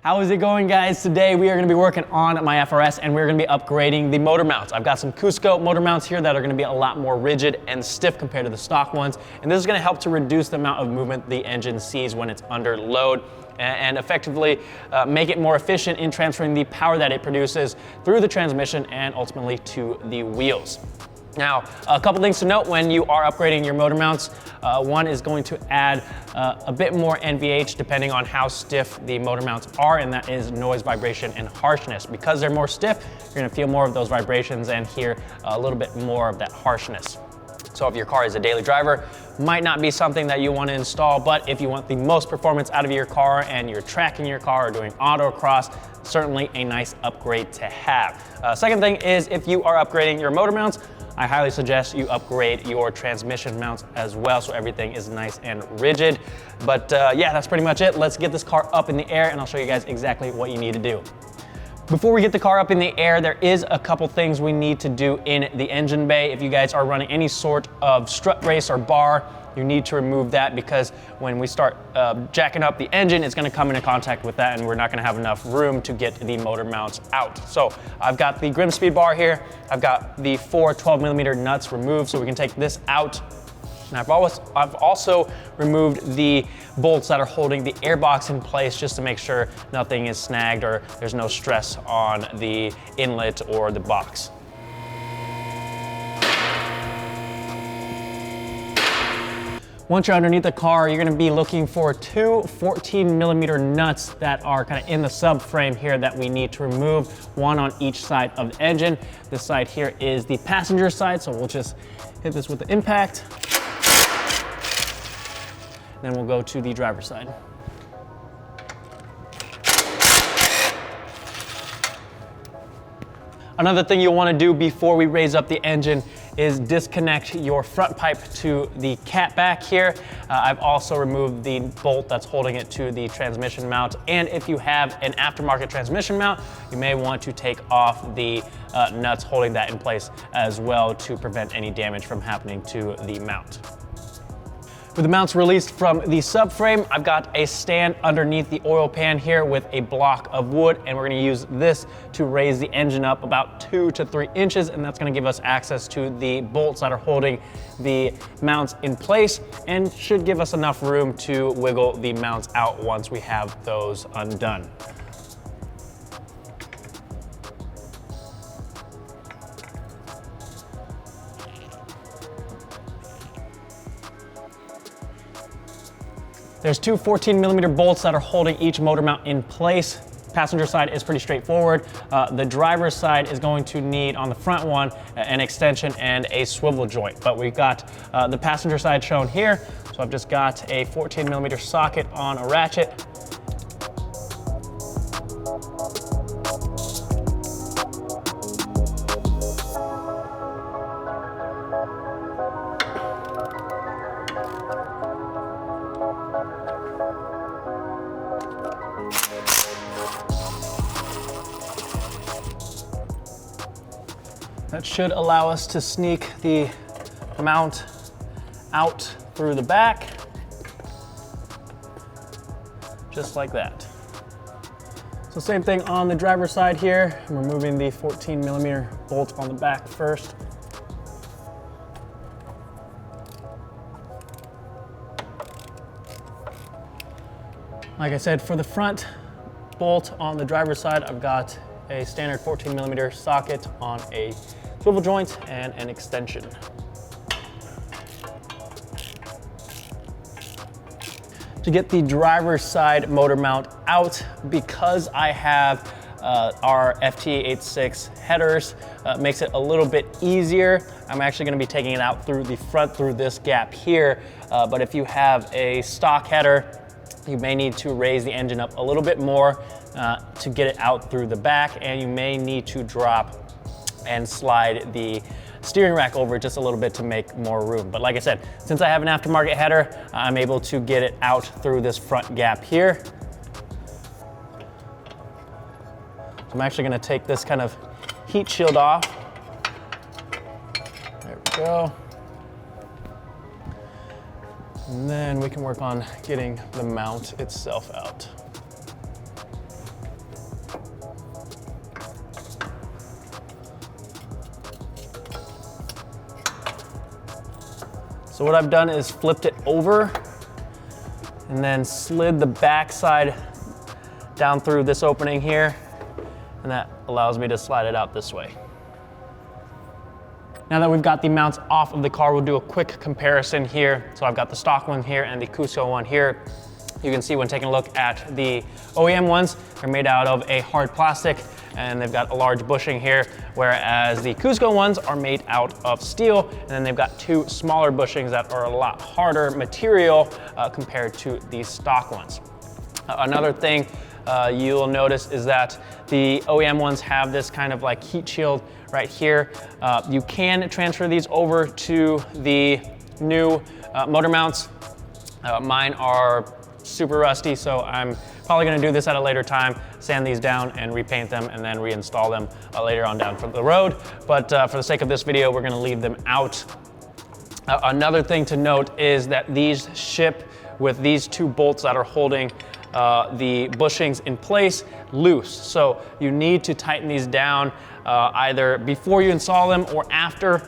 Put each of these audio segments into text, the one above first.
How is it going, guys? Today we are going to be working on my FRS and we're going to be upgrading the motor mounts. I've got some Cusco motor mounts here that are going to be a lot more rigid and stiff compared to the stock ones, and this is going to help to reduce the amount of movement the engine sees when it's under load and effectively make it more efficient in transferring the power that it produces through the transmission and ultimately to the wheels. Now, a couple things to note when you are upgrading your motor mounts. One is going to add a bit more NVH depending on how stiff the motor mounts are, and that is noise, vibration, and harshness. Because they're more stiff, you're gonna feel more of those vibrations and hear a little bit more of that harshness. So if your car is a daily driver, might not be something that you want to install, but if you want the most performance out of your car and you're tracking your car or doing autocross, certainly a nice upgrade to have. Second thing is, if you are upgrading your motor mounts, I highly suggest you upgrade your transmission mounts as well so everything is nice and rigid. But yeah, that's pretty much it. Let's get this car up in the air and I'll show you guys exactly what you need to do. Before we get the car up in the air, there is a couple things we need to do in the engine bay. If you guys are running any sort of strut race or bar, you need to remove that because when we start jacking up the engine, it's gonna come into contact with that and we're not gonna have enough room to get the motor mounts out. So I've got the Grim Speed bar here. I've got the 4 12mm nuts removed so we can take this out. And I've also removed the bolts that are holding the airbox in place just to make sure nothing is snagged or there's no stress on the inlet or the box. Once you're underneath the car, you're gonna be looking for 2 14mm nuts that are kind of in the subframe here that we need to remove, one on each side of the engine. This side here is the passenger side, so we'll just hit this with the impact. Then we'll go to the driver's side. Another thing you'll want to do before we raise up the engine is disconnect your front pipe to the cat back here. I've also removed the bolt that's holding it to the transmission mount. And if you have an aftermarket transmission mount, you may want to take off the nuts holding that in place as well to prevent any damage from happening to the mount. With the mounts released from the subframe, I've got a stand underneath the oil pan here with a block of wood, and we're gonna use this to raise the engine up about 2 to 3 inches, and that's gonna give us access to the bolts that are holding the mounts in place and should give us enough room to wiggle the mounts out once we have those undone. There's 2 14mm bolts that are holding each motor mount in place. Passenger side is pretty straightforward. The driver's side is going to need, on the front one, an extension and a swivel joint. But we've got the passenger side shown here. So I've just got a 14mm socket on a ratchet. That should allow us to sneak the mount out through the back, just like that. So same thing on the driver's side here. I'm removing the 14mm bolt on the back first. Like I said, for the front bolt on the driver's side, I've got a standard 14mm socket on a swivel joint and an extension. To get the driver's side motor mount out, because I have our FT86 headers, makes it a little bit easier. I'm actually gonna be taking it out through the front through this gap here, but if you have a stock header, you may need to raise the engine up a little bit more to get it out through the back, and you may need to drop and slide the steering rack over just a little bit to make more room. But like I said, since I have an aftermarket header, I'm able to get it out through this front gap here. So I'm actually gonna take this kind of heat shield off. There we go. And then we can work on getting the mount itself out. So what I've done is flipped it over and then slid the back side down through this opening here, and that allows me to slide it out this way. Now that we've got the mounts off of the car, we'll do a quick comparison here. So I've got the stock one here and the Cusco one here. You can see when taking a look at the OEM ones, they're made out of a hard plastic and they've got a large bushing here, whereas the Cusco ones are made out of steel, and then they've got two smaller bushings that are a lot harder material compared to these stock ones. Another thing you'll notice is that the OEM ones have this kind of like heat shield right here. You can transfer these over to the new motor mounts. Mine are super rusty, so I'm probably gonna do this at a later time, sand these down and repaint them and then reinstall them later on down from the road. But for the sake of this video, we're gonna leave them out. Another thing to note is that these ship with these two bolts that are holding the bushings in place loose. So you need to tighten these down either before you install them or after.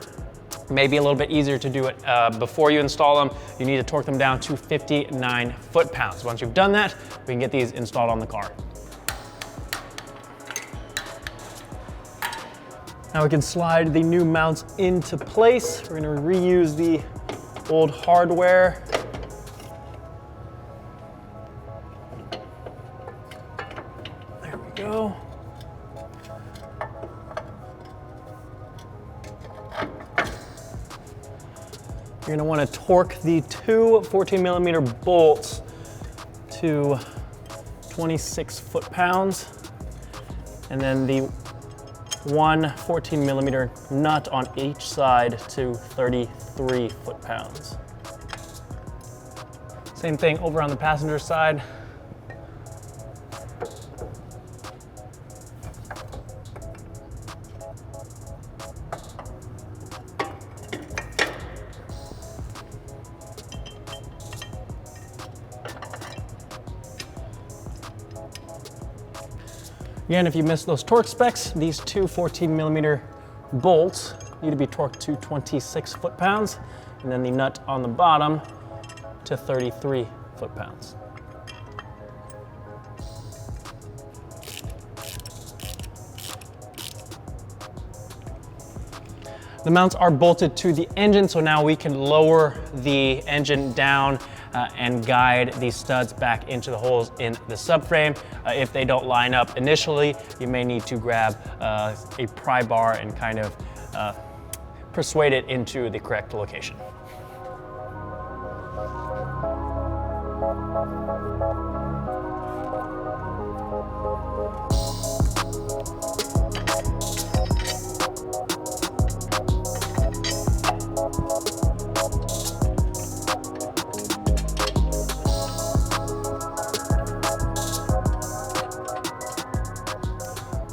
Maybe a little bit easier to do it before you install them. You need to torque them down to 59 foot-pounds. Once you've done that, we can get these installed on the car. Now we can slide the new mounts into place. We're gonna reuse the old hardware. There we go. You're gonna wanna torque the two 14mm bolts to 26 foot-pounds, and then the one 14mm nut on each side to 33 foot-pounds. Same thing over on the passenger side. Again, if you missed those torque specs, these two 14mm bolts need to be torqued to 26 foot-pounds, and then the nut on the bottom to 33 foot-pounds. The mounts are bolted to the engine, so now we can lower the engine down and guide these studs back into the holes in the subframe. If they don't line up initially, you may need to grab a pry bar and kind of persuade it into the correct location.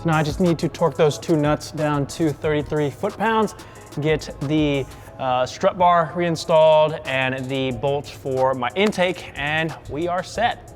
Now I just need to torque those two nuts down to 33 foot-pounds, get the strut bar reinstalled and the bolt for my intake, and we are set.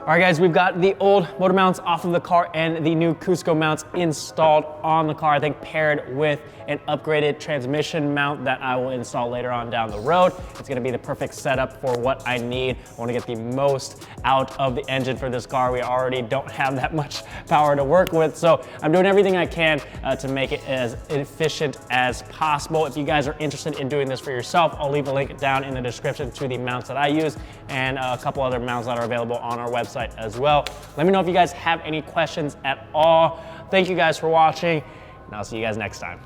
All right guys, we've got the old motor mounts off of the car and the new Cusco mounts installed on the car, I think paired with an upgraded transmission mount that I will install later on down the road. It's gonna be the perfect setup for what I need. I wanna get the most out of the engine for this car. We already don't have that much power to work with, so I'm doing everything I can to make it as efficient as possible. If you guys are interested in doing this for yourself, I'll leave a link down in the description to the mounts that I use and a couple other mounts that are available on our website as well. Let me know if you guys have any questions at all. Thank you guys for watching, and I'll see you guys next time.